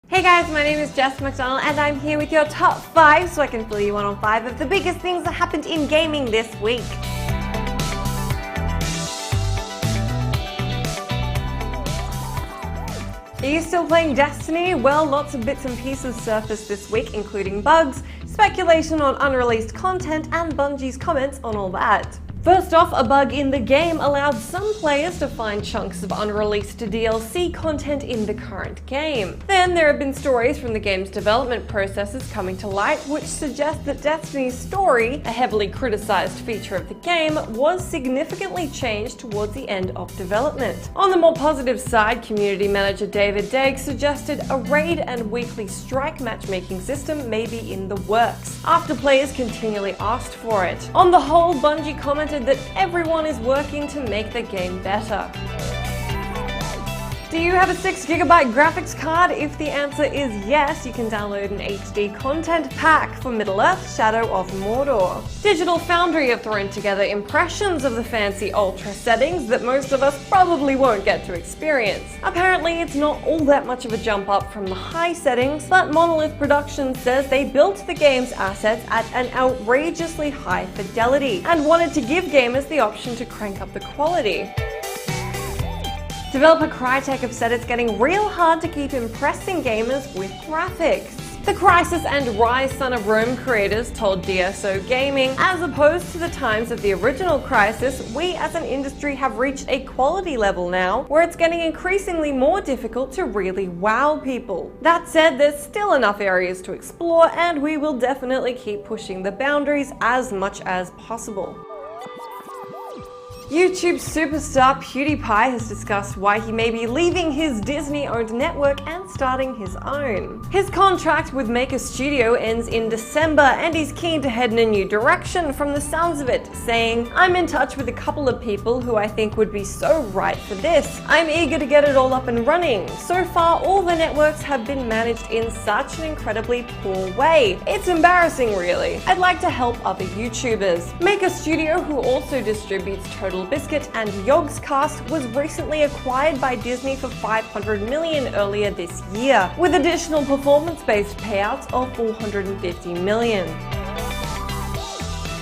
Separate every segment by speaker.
Speaker 1: Hey guys, my name is Jess McDonald and I'm here with your top 5 so I can fill you in on 5 of the biggest things that happened in gaming this week. Are you still playing Destiny? Well, lots of bits and pieces surfaced this week, including bugs, speculation on unreleased content, and Bungie's comments on all that. First off, a bug in the game allowed some players to find chunks of unreleased DLC content in the current game. Then there have been stories from the game's development processes coming to light which suggest that Destiny's story, a heavily criticized feature of the game, was significantly changed towards the end of development. On the more positive side, community manager David Degg suggested a raid and weekly strike matchmaking system may be in the works, after players continually asked for it. On the whole, Bungie commented that everyone is working to make the game better. Do you have a 6GB graphics card? If the answer is yes, you can download an HD content pack for Middleearth, Shadow of Mordor. Digital Foundry have thrown together impressions of the fancy ultra settings that most of us probably won't get to experience. Apparently, it's not all that much of a jump up from the high settings, but Monolith Productions says they built the game's assets at an outrageously high fidelity and wanted to give gamers the option to crank up the quality. Developer Crytek have said it's getting real hard to keep impressing gamers with graphics. The Crysis and Rise Son of Rome creators told DSO Gaming, as opposed to the times of the original Crysis, we as an industry have reached a quality level now where it's getting increasingly more difficult to really wow people. That said, there's still enough areas to explore and we will definitely keep pushing the boundaries as much as possible. YouTube superstar PewDiePie has discussed why he may be leaving his Disney-owned network and starting his own. His contract with Maker Studio ends in December and he's keen to head in a new direction from the sounds of it, saying, "I'm in touch with a couple of people who I think would be so right for this. I'm eager to get it all up and running. So far, all the networks have been managed in such an incredibly poor way. It's embarrassing, really. I'd like to help other YouTubers." Maker Studio, who also distributes Total Biscuit and Yogscast, was recently acquired by Disney for $500 million earlier this year, with additional performance-based payouts of $450 million.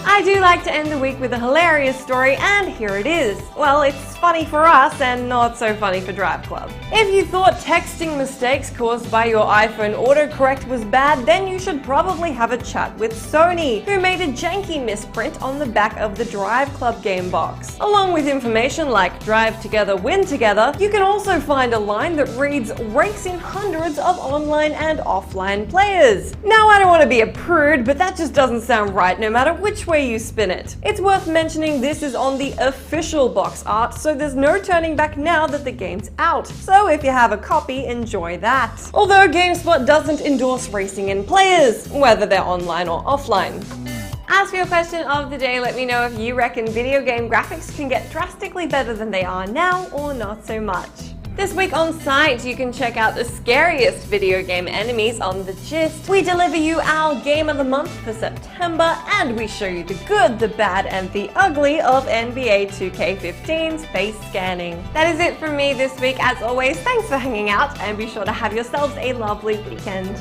Speaker 1: I do like to end the week with a hilarious story, and here it is. Well, it's funny for us and not so funny for Driveclub. If you thought texting mistakes caused by your iPhone autocorrect was bad, then you should probably have a chat with Sony, who made a janky misprint on the back of the Driveclub game box. Along with information like drive together, win together, you can also find a line that reads, "ranks in hundreds of online and offline players." Now, I don't want to be a prude, but that just doesn't sound right no matter which way you spin it. It's worth mentioning this is on the official box art, so there's no turning back now that the game's out. So if you have a copy, enjoy that. Although GameSpot doesn't endorse racing in players, whether they're online or offline. As for your question of the day, let me know if you reckon video game graphics can get drastically better than they are now or not so much. This week on site, you can check out the scariest video game enemies on The Gist. We deliver you our Game of the Month for September, and we show you the good, the bad, and the ugly of NBA 2K15's face scanning. That is it from me this week. As always, thanks for hanging out, and be sure to have yourselves a lovely weekend.